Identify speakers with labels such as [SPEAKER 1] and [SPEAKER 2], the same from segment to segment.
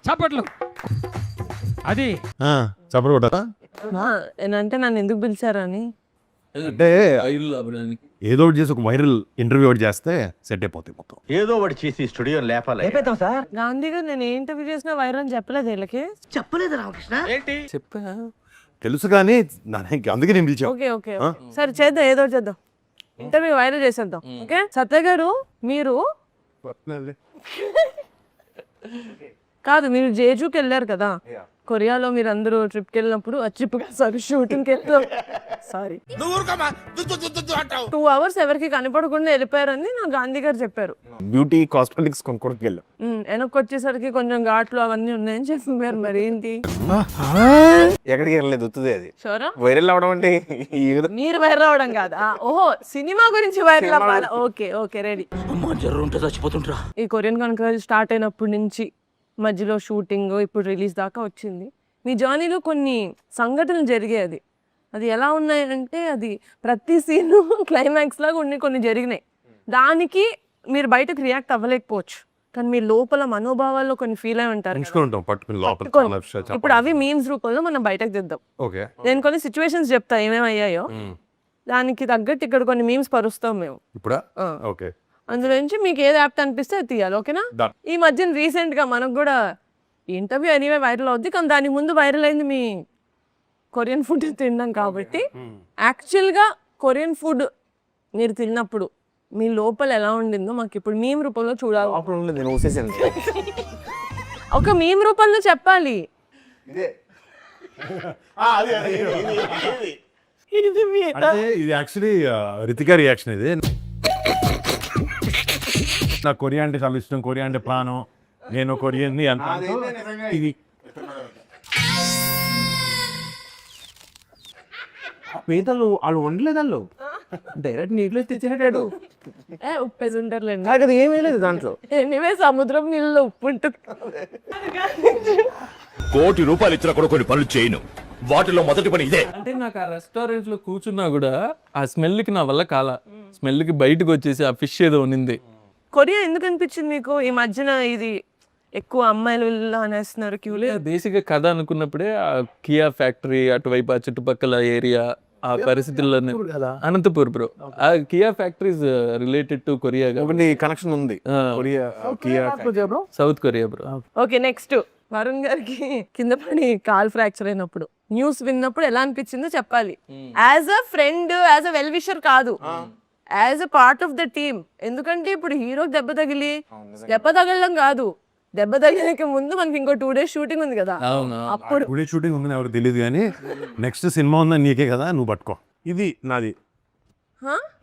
[SPEAKER 1] చప్పట్లు. అది
[SPEAKER 2] చప్పట్లు కొట్టారా?
[SPEAKER 3] అంటే నన్ను ఎందుకు పిలిచారని
[SPEAKER 2] అంటే ఏదో ఒకటి చేసి ఒక వైరల్ ఇంటర్వ్యూ ఒకటి చేస్తే సెట్ అయిపోతాయి మొత్తం.
[SPEAKER 4] ఏదో ఒకటి చేసి స్టూడియో లేపాలి.
[SPEAKER 3] గాంధీ గారు నేను ఏ ఇంటర్వ్యూ చేసినా వైరల్ అని చెప్పలేదు వీళ్ళకి.
[SPEAKER 5] చెప్పలేదు రామకృష్ణ.
[SPEAKER 1] చెప్పా.
[SPEAKER 2] తెలుసు కానీ అందుకే నేను పిలిచాను.
[SPEAKER 3] ఓకే ఓకే సరే చేద్దాం, ఏదో ఒకటి చేద్దాం, ఇంటర్వ్యూ వైరల్ చేసేద్దాం. ఓకే సత్య గారు, మీరు కాదు మీరు జేజూకి వెళ్ళారు కదా, కొరియాలో మీరు అందరూ ట్రిప్కి వెళ్ళినప్పుడు షూటింగ్కి వెళ్తాం. సారీ 2 hours ఎవరికి కనపడకుండా వెళ్ళిపోయారని నాకు గాంధీ గారు చెప్పారు.
[SPEAKER 2] బ్యూటీ కాస్మెటిక్స్ కొనుక్కోడానికి వెళ్ళాం.
[SPEAKER 3] వెనక్కి వచ్చేసరికి కొంచెం ఘాట్లు అవన్నీ ఉన్నాయని చెప్పారు. మరి ఏంటి?
[SPEAKER 2] ఎక్కడికి వెళ్ళలేదు, వస్తుంది అది
[SPEAKER 3] షోరా
[SPEAKER 2] వైరల్ అవడం అంటే
[SPEAKER 3] మీరు వైరల్ అవడం కాదా? ఓహో సినిమా గురించి వైరల్ అవ్వాలి. Okay okay ready. ఈ కొరియన్ కనుక స్టార్ట్ అయినప్పటి నుంచి మధ్యలో షూటింగ్ ఇప్పుడు రిలీజ్ దాకా వచ్చింది. మీ జర్నీలో కొన్ని సంఘటనలు జరిగాయి. అది ఎలా ఉన్నాయంటే అది ప్రతి సీను క్లైమాక్స్ లాగా కొన్ని జరిగినాయి. దానికి మీరు బయటకు రియాక్ట్ అవ్వలేకపోవచ్చు, కానీ మీ లోపల మనోభావాల్లో కొన్ని ఫీల్ అయి ఉంటారు. ఇప్పుడు అవి మీమ్స్ రూపంలో మనం బయటకు తెద్దాం. నేను కొన్ని సిచ్యువేషన్స్ చెప్తా ఏమేమి అయ్యాయో, దానికి తగ్గట్టు ఇక్కడ కొన్ని మీమ్స్ పరుస్తాం మేము. అందులో నుంచి మీకు ఏది యాప్ట్ అనిపిస్తే అది తీయాలి. ఓకేనా? ఈ మధ్యన రీసెంట్ గా మనకు కూడా ఇంటర్వ్యూ ఎనీవే వైరల్ అవుద్ది, కానీ దాని ముందు వైరల్ అయింది మీ కొరియన్ ఫుడ్ తిన్నాం కాబట్టి. యాక్చువల్గా కొరియన్ ఫుడ్ మీరు తిన్నప్పుడు మీ లోపల ఎలా ఉండిందో మాకు ఇప్పుడు మీమ్ రూపంలో చూడాలి. ఒక మీమ్ రూపంలో చెప్పాలి.
[SPEAKER 2] ఇది యాక్చువల్లీ రితికా రియాక్షన్. ఇది నాకు కొరియా అంటే చాలా ఇష్టం, కొరియా అంటే ప్రాణం, నేను కొరియన్ ఇది
[SPEAKER 5] పీతలు వాళ్ళు వండలేదు, వాళ్ళు డైరెక్ట్ నీటిలో తెచ్చినట్టాడు.
[SPEAKER 3] ఉప్పేసి ఉంటారులేండి,
[SPEAKER 5] అది ఏమీ లేదు దాంట్లో.
[SPEAKER 3] ఎనివే సముద్రం నీళ్ళలో ఉప్పు ఉంటుంది.
[SPEAKER 4] ₹1 కోటి ఇచ్చినా కూడా కొన్ని పనులు చేయను. వాటిలో మొదటి పని ఇదే.
[SPEAKER 1] అంటే నాకు ఆ రెస్టారెంట్ లో కూర్చున్నా కూడా ఆ స్మెల్ కి నా వల్ల కాల, స్మెల్ కి బయటకు వచ్చేసి ఆ ఫిష్ ఏదో ఉన్నింది.
[SPEAKER 3] కొరియా ఎందుకు అనిపించింది మీకు ఈ మధ్యన? ఇది ఎక్కువ అమ్మాయిలు అనేస్తున్నారు క్యూలే.
[SPEAKER 1] బేసిక్ గా కథ అనుకున్నప్పుడే ఆ కియా ఫ్యాక్టరీ అటువైపు ఆ చుట్టుపక్కల ఏరియా ఆ పరిస్థితుల్లో అనంతపూర్ బ్రో. ఆ Kia factories related to Korea
[SPEAKER 2] connection ఉంది.
[SPEAKER 1] South Korea bro.
[SPEAKER 3] Okay next Varun గారికి కింద పడి కాల్ ఫ్రాక్చర్ అయినప్పుడు న్యూస్ విన్నప్పుడు ఎలా అనిపించిందో చెప్పాలి. As a friend, as a well wisher కాదు, as a part of the team. ఎందుకంటే ఇప్పుడు హీరోకి దెబ్బ తగలడం కాదు, దెబ్బ తగిలిక ముందు మనకి ఇంకో 2 days షూటింగ్ ఉంది కదా. అప్పుడు
[SPEAKER 2] 2 days షూటింగ్ ఉందని ఎవరికి తెలియదు, కానీ నెక్స్ట్ సినిమా ఉందని నీకే కదా, నువ్వు పట్టుకో. ఇది నాది,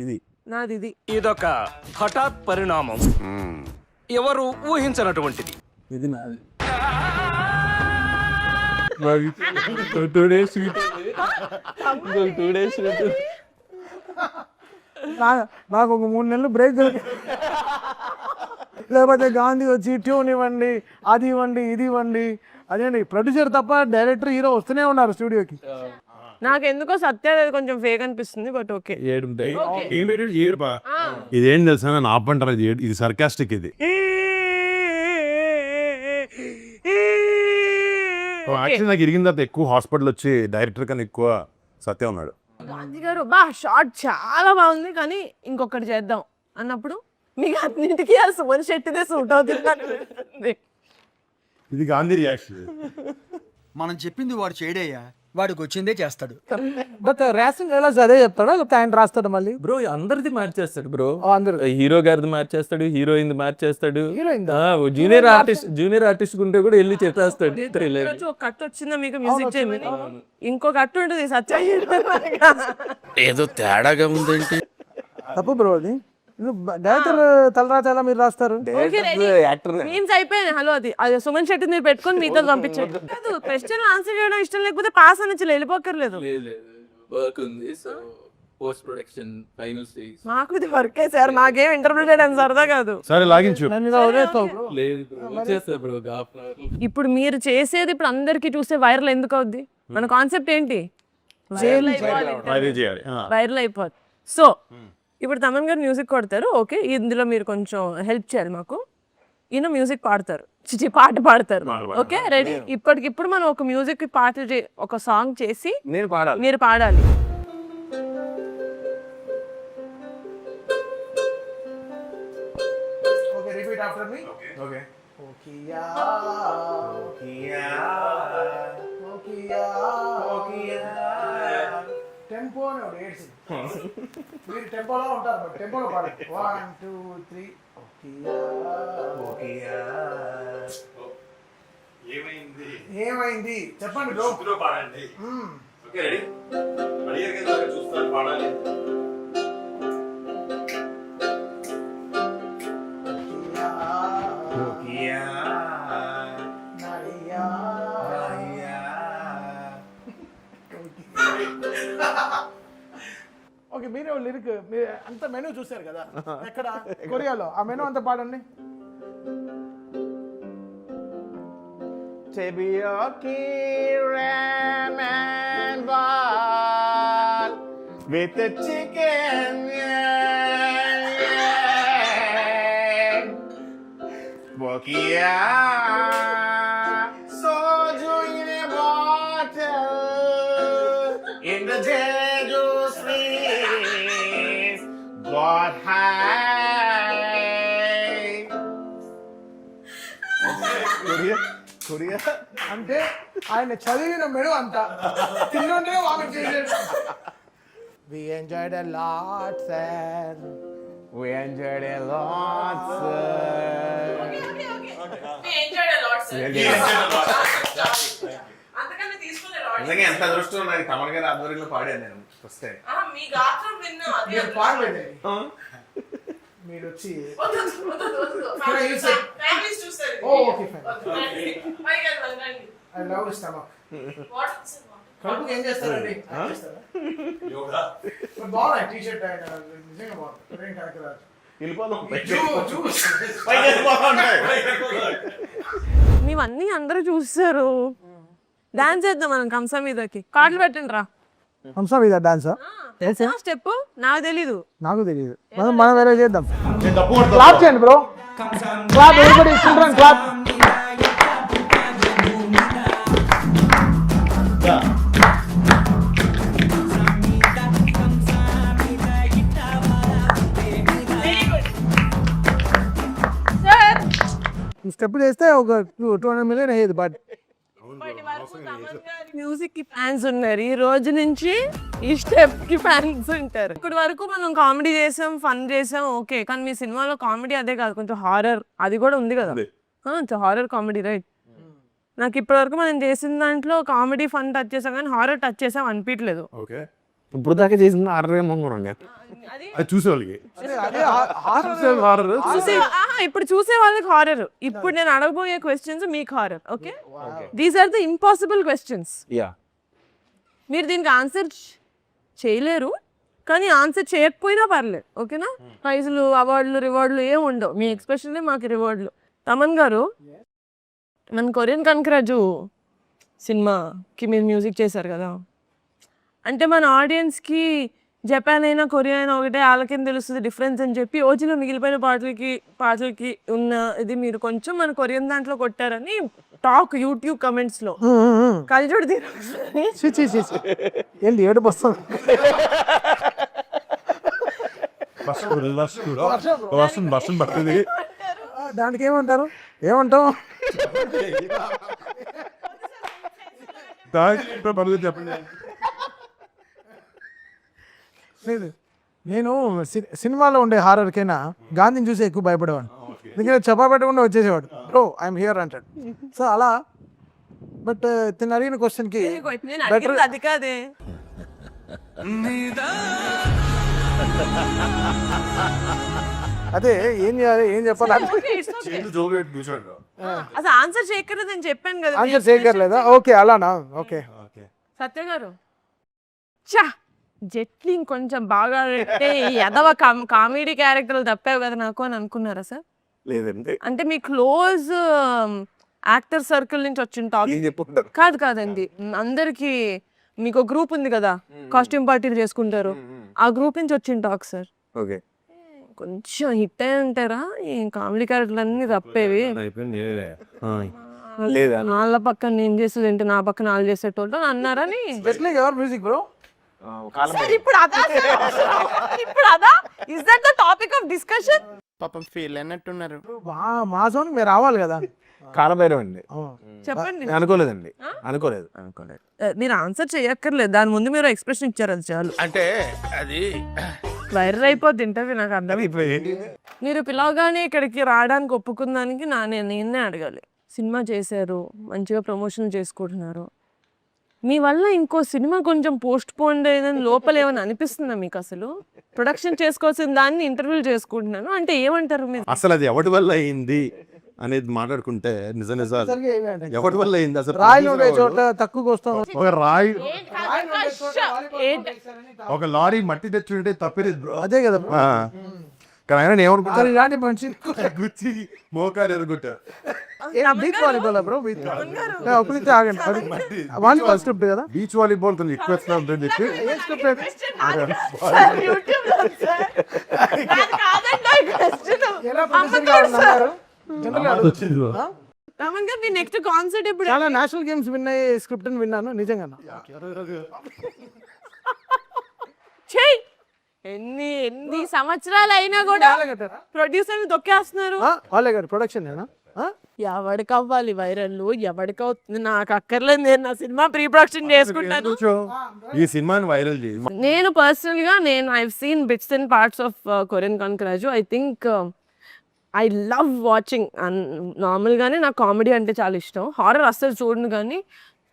[SPEAKER 2] ఇది
[SPEAKER 3] నాది.
[SPEAKER 4] ఇదొక హఠాత్ పరిణామం, ఎవరు ఊహించనటువంటిది.
[SPEAKER 1] ఇది నాది. 2 days
[SPEAKER 5] నాకు ఒక 3 నెలలు బ్రేక్ లేకపోతే గాంధీ వచ్చి ట్యూన్ ఇవ్వండి, అది ఇవ్వండి, ఇది ఇవ్వండి. అదేండి ప్రొడ్యూసర్ తప్ప డైరెక్టర్, హీరో వస్తూనే ఉన్నారు స్టూడియోకి.
[SPEAKER 3] నాకు ఎందుకో సత్య కొంచెం ఫేక్ అనిపిస్తుంది, బట్ ఓకే.
[SPEAKER 2] ఇదేం తెలుసా, నేను ఆపంటారు, ఇది సర్కాస్టిక్. ఇది యాక్చువల్లీ నాకు ఇరిగిన తర్వాత ఎక్కువ హాస్పిటల్ వచ్చి డైరెక్టర్ కన్నా ఎక్కువ సత్య ఉన్నాడు.
[SPEAKER 3] గాంధీ గారు షార్ట్ చాలా బాగుంది కానీ ఇంకొకటి చేద్దాం అన్నప్పుడు మీకు అన్నింటికీ ఆ సుమన్ శెట్టిదే సూట్ అవుతుంది.
[SPEAKER 2] ఇది గాంధీ రియాక్షన్.
[SPEAKER 6] మనం చెప్పింది వాడు చేయడయ్యా, వాడికి వచ్చిందే చేస్తాడు.
[SPEAKER 5] బట్ రేసింగ్ ఎలా అదే చెప్తాడా, ఆయన రాస్తాడు మళ్ళీ?
[SPEAKER 1] బ్రో అందరిది మార్చేస్తాడు బ్రో.
[SPEAKER 5] అందరు
[SPEAKER 1] హీరో గారిది మార్చేస్తాడు, హీరోయిన్ మార్చేస్తాడు, జూనియర్ ఆర్టిస్ట్ ఉంటే కూడా వెళ్ళి చేస్తాడు.
[SPEAKER 3] ఒక కట్ వచ్చిందా మీకు మ్యూజిక్ చేయమని? ఇంకో కట్ ఉంటుంది సత్య
[SPEAKER 4] ఏదో తేడాగా ఉందంటే
[SPEAKER 5] తప్పు బ్రో. అది డైరెక్టర్ తలరాత ఎలా మీరు రాస్తారు?
[SPEAKER 3] మీమ్స్ అయిపోయాయి. హలో అది సుమన్ శెట్టి మీరు పెట్టుకొని మీతో పంపించండి. క్వశ్చన్ ఆన్సర్ చేయడం ఇష్టం లేకపోతే పాస్ అని వెళ్ళిపోకర్లేదు. మాకు ఇది వర్కే సార్, మాకేం ఇంటర్వ్యూ చేయడం సరదా కాదు.
[SPEAKER 2] సరే లాగించు.
[SPEAKER 3] ఇప్పుడు మీరు చేసేది ఇప్పుడు అందరికి చూస్తే వైరల్ ఎందుకు అవుద్ది? మన కాన్సెప్ట్ ఏంటి? వైరల్ అయిపోద్ది. సో ఇప్పుడు తమన్ గారు మ్యూజిక్ కొడతారు, ఓకే, ఇందులో మీరు కొంచెం హెల్ప్ చేయాలి మాకు. ఈయన మ్యూజిక్ పాడతారు, చిచి పాట పాడతారు. Okay ready? ఇప్పటికిప్పుడు మనం ఒక మ్యూజిక్ పాటలు ఒక సాంగ్ చేసి
[SPEAKER 7] నేను పాడాలి.
[SPEAKER 3] మీరు పాడాలి.
[SPEAKER 5] ఓకే రిపీట్ ఆఫ్టర్ మీ.
[SPEAKER 2] ఓకే
[SPEAKER 5] ఓకియా
[SPEAKER 2] ఓకియా
[SPEAKER 5] ఓకియా
[SPEAKER 2] ఓకియా
[SPEAKER 5] టెంపో అని ఒకటి ఏడ్చింది. మీరు టెంపోలో ఉంటారు, బట్ టెంపోలో పాడండి. 1 2 3 ఓకియా
[SPEAKER 2] ఓకియా ఏమైంది
[SPEAKER 5] ఏమైంది చెప్పండి బ్రో.
[SPEAKER 2] శృతిలో పాడండి. Okay ready? అడిగారు కదా చూస్తారు పాడాలి. ఓకియా
[SPEAKER 5] నడియా ఓకే మీరే లిరిక్ మీరు అంత మెనూ చూసారు కదా ఎక్కడ కొరియాలో, ఆ మెనూ అంతా పాడండి.
[SPEAKER 7] Teriyaki ramen ball with the chicken. Bokia soju in a bottle in the Jeju streets. Got high. Korea.
[SPEAKER 5] అంటే ఆయన చదివిన మెను అంతా తిన్నుంటే వామిట్ చేసేది. We enjoyed a lot, sir.
[SPEAKER 7] We enjoyed a lot, sir. నిజంగా ఎంత అదృష్టం నాకు కమల్ గారి ఆధ్వర్యంలో పాడాను నేను ఫస్ట్ టైం.
[SPEAKER 5] మీరు పాడలేదు, మీరు వచ్చి ఓకే ఐ లవ్ స్టమక్. కడుపుకి ఏం చేస్తారండి? బాగున్నాయి టీ షర్ట్ ఆయన నిజంగా బాగుంది. కనకరాజు
[SPEAKER 7] వెళ్ళిపోదాం
[SPEAKER 3] మేమన్నీ అందరూ చూస్తారు. డాన్స్ చేద్దాం మనం కంసా మీదకి. కార్డులు పెట్టండి రా.
[SPEAKER 5] హంసా మీద డాన్సా?
[SPEAKER 3] స్టెప్ నాకు తెలీదు.
[SPEAKER 5] నాకు తెలియదు, మనం వేరే చేద్దాం. క్లాప్ చేయండి bro, clap everybody, children clap. Step చేస్తే ఒక 200 million అయ్యేది. బట్
[SPEAKER 3] మ్యూజిక్ కి ఫ్యాన్స్ ఉన్నారు, ఈ రోజు నుంచి ఈ స్టెప్ కి ఫ్యాన్స్ ఉంటారు. ఇప్పటి వరకు మనం కామెడీ చేసాం, ఫన్ చేసాం, ఓకే. కానీ మీ సినిమాలో కామెడీ అదే కాదు, కొంచెం హారర్ అది కూడా ఉంది కదా. Horror comedy right? నాకు ఇప్పటి వరకు మనం చేసిన దాంట్లో కామెడీ ఫన్ టచ్ చేసాం కానీ హారర్ టచ్ చేసాం అనిపించలేదు.
[SPEAKER 2] ఓకే
[SPEAKER 7] ఇప్పుడు దాకా చేసింది ఆర్డర్ మంగళం
[SPEAKER 2] అది చూసే వాళ్ళకి
[SPEAKER 3] ఇప్పుడు చూసే వాళ్ళకి హారర్. ఇప్పుడు నేను అడగబోయే క్వశ్చన్స్ మీకు horror. Okay, these are the impossible questions.
[SPEAKER 7] Yeah
[SPEAKER 3] మీరు దీనికి ఆన్సర్ చేయలేరు, కానీ ఆన్సర్ చేయకపోయినా పర్లేదు. ఓకేనా? ప్రైజులు, అవార్డులు, రివార్డులు ఏం ఉండవు. మీ ఎక్స్ప్రెషన్లే మాకు రివార్డులు. తమన్ గారు, మన కొరియన్ కనకరాజు సినిమాకి మీరు మ్యూజిక్ చేశారు కదా, అంటే మన ఆడియన్స్కి జపాన్ అయినా కొరియా అయినా ఒకటే, వాళ్ళకేం తెలుస్తుంది డిఫరెన్స్ అని చెప్పి ఓజీలో మిగిలిపోయిన పాటలకి ఉన్న ఇది మీరు కొంచెం మన కొరియన్ దాంట్లో కొట్టారని టాక్ యూట్యూబ్ కమెంట్స్లో. కలిజోడు
[SPEAKER 5] ఏంటి ఏడుపు వస్తుంది?
[SPEAKER 2] బస్సు పడుతుంది.
[SPEAKER 5] దానికి ఏమంటారు? ఏమంటాం?
[SPEAKER 2] చెప్పండి.
[SPEAKER 5] లేదు, నేను సినిమాలో ఉండే హారర్కైనా గాంధీని చూసి ఎక్కువ భయపడేవాడు. ఎందుకంటే చెప్పా పెట్టకుండా వచ్చేసేవాడు, బ్రో ఐఎమ్ హియర్ అంటాడు. సో అలా. బట్ తిని అడిగిన క్వశ్చన్కి
[SPEAKER 3] అది కాదే,
[SPEAKER 5] అదే ఏం చేయాలి, ఏం చెప్పాలి
[SPEAKER 3] అసలు ఆన్సర్ చేయక్కర్లేదు నేను చెప్పాను కదా.
[SPEAKER 5] ఆన్సర్ చేయక్కర్లేదా? ఓకే అలానా? ఓకే
[SPEAKER 3] సత్య గారు, చా జెట్లింగ్ కొంచెం బాగా పెట్టే ఎదవ కామెడీ క్యారెక్టర్లు తప్పావు కదా నాకు అని అనుకున్నారా సార్?
[SPEAKER 7] లేదండి,
[SPEAKER 3] అంటే మీ క్లోజ్ యాక్టర్ సర్కిల్ నుంచి వచ్చిన టాక్ కాదండి. అందరికి మీకు గ్రూప్ ఉంది కదా, కాస్ట్యూమ్ పార్టీలు చేసుకుంటారు, ఆ గ్రూప్ నుంచి వచ్చిన టాక్ సార్.
[SPEAKER 7] ఓకే
[SPEAKER 3] కొంచెం హిట్ అయి ఉంటారా ఈ కామెడీ క్యారెక్టర్లు అన్ని తప్పేవి.
[SPEAKER 2] లేదా
[SPEAKER 3] వాళ్ళ పక్కన నేను చేసేది ఏంటి, నా పక్కన వాళ్ళు చేసేటోళ్ళు అన్నారని.
[SPEAKER 5] Especially ever music bro.
[SPEAKER 3] Sir ఇప్పుడు అదా ఇప్పుడు అదా is that the topic of discussion?
[SPEAKER 8] పాపం ఫీల్ అన్నట్టున్నారు.
[SPEAKER 5] మా జోన్ మీరు రావాలి కదా.
[SPEAKER 2] కాలభైరవ్ అండి.
[SPEAKER 3] చెప్పండి.
[SPEAKER 2] అనుకోలేదండి, అనుకోలేదు.
[SPEAKER 3] మీరు ఆన్సర్ చేయక్కర్లేదు, దాని ముందు మీరు ఎక్స్ప్రెషన్ ఇచ్చారు అది చాలు.
[SPEAKER 4] అంటే అది
[SPEAKER 3] వైరల్ అయిపోద్ది ఇంటర్వ్యూ, నాకు అర్థమైపోయింది. మీరు పిలవగానే ఇక్కడికి రావడానికి ఒప్పుకుందానికి నేనే అడగాలి. సినిమా చేశారు, మంచిగా ప్రమోషన్ చేసుకుంటున్నారు, మీ వల్ల ఇంకో సినిమా కొంచెం పోస్ట్ పోన్ అయ్యేదని లోపల ఏమైనా అనిపిస్తుందా మీకు? అసలు ప్రొడక్షన్ చేసుకోవాల్సిన దాన్ని ఇంటర్వ్యూలు చేసుకుంటున్నాను అంటే ఏమంటారు మీరు?
[SPEAKER 2] అసలు అది ఎవరి వల్ల అయింది అనేది మాట్లాడుకుంటే నిజాలు ఎవరి వల్ల అయింది అసలు?
[SPEAKER 5] రాయిలు ఉండే చోట తక్కువకి వస్తాం.
[SPEAKER 2] ఒక రాయి, ఒక లారీ మట్టి తెచ్చుంటే తప్పేది బ్రో.
[SPEAKER 5] అదే కదా bro.
[SPEAKER 2] కానీ ఆయన ఏమనుకుంటారు,
[SPEAKER 5] ఇలాంటి మనిషి
[SPEAKER 2] గుచ్చి మోకాలు ఎరుగుంటా
[SPEAKER 5] బీచ్ వాలీబాల్ బ్రో. ఒకరితో ఆగండి, వాలీబాల్ స్క్రిప్ట్ కదా.
[SPEAKER 2] బీచ్ వాలీబాల్ కొంచెం ఎక్కువ వస్తున్నా ఉందని చెప్పి
[SPEAKER 5] ఏం స్క్రిప్ట్ అయితే ఎలా ప్రొడ్యూసర్ గా ఉన్నారు?
[SPEAKER 3] రమణ్ గారు, మీ నెక్స్ట్ కాన్సర్ట్ ఎప్పుడు?
[SPEAKER 5] చాలా నేషనల్ గేమ్స్ విన్ అయ్యే స్క్రిప్ట్ అని విన్నాను, నిజంగా.
[SPEAKER 3] చెయ్ ఎన్ని సంవత్సరాలు అయినా కూడా ప్రొడ్యూసర్ తొక్కేస్తున్నారు.
[SPEAKER 5] వాళ్ళే గారు ప్రొడక్షన్
[SPEAKER 3] ఎవరికి అవ్వాలి వైరల్, ఎవరికి అవుతుంది, నాకు అక్కర్లేదు, నేను నా సినిమా ప్రీ ప్రొడక్షన్ చేసుకుంటాను.
[SPEAKER 2] ఈ సినిమాని వైరల్ చేయి.
[SPEAKER 3] నేను పర్సనల్ గా I seen bits and parts of Korean కాంక్రాజు. I think I love watching. Normal గానే నాకు కామెడీ అంటే చాలా ఇష్టం, హారర్ అస్సలు చూడను, కానీ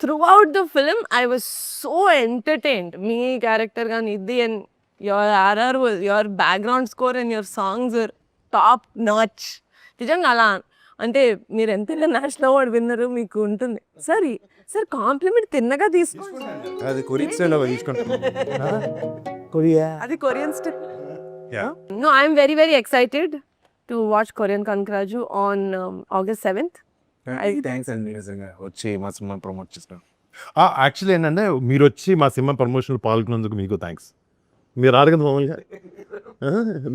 [SPEAKER 3] throughout the film I was so entertained. మీ క్యారెక్టర్ కానీ ఇది, and your RR, your background score and your songs are top notch. నిజంగా అలా అంటే మీరు ఎంత నేషనల్ అవార్డు విన్నరు మీకు ఉంటుంది. సార్ కాంప్లిమెంట్ తిన్నగా తీసుకోండి.
[SPEAKER 2] అది కొరియన్ స్టైల్ తీసుకుంటాం.
[SPEAKER 5] కొరియా
[SPEAKER 3] అది Korean style. No, I am very, very excited to watch Korean Kankraju on August 7th.
[SPEAKER 2] Thanks అండి, నిజంగా వచ్చి మా సినిమా ప్రమోట్ చేస్తాం. యాక్చువల్లీ ఏంటంటే మీరు వచ్చి మా సినిమా ప్రమోషన్ పాల్గొన్నందుకు మీకు థ్యాంక్స్. మీరు ఆడగదు మామూలుగా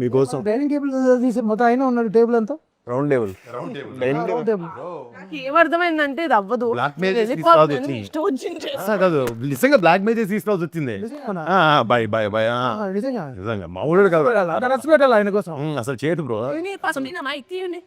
[SPEAKER 2] మీకోసం
[SPEAKER 5] డైనింగ్ టేబుల్ తీసి మొత్తం అయినా ఉన్నాడు టేబుల్ అంతా
[SPEAKER 2] రౌండ్ టేబుల్.
[SPEAKER 3] ఏమర్థమైందంటే ఇది అవ్వదు,
[SPEAKER 2] బ్లాక్ మెయిల్ కాదు, నిజంగా బ్లాక్ మెయిల్ చేసి తీసుకోవాల్సి వచ్చింది. బై బై బై నిజంగా మామూలు కాదు,
[SPEAKER 5] రచ్చ పెట్టాలి ఆయన కోసం.
[SPEAKER 2] అసలు చేయదు bro.
[SPEAKER 3] Pasok din na, Mike. Yun eh.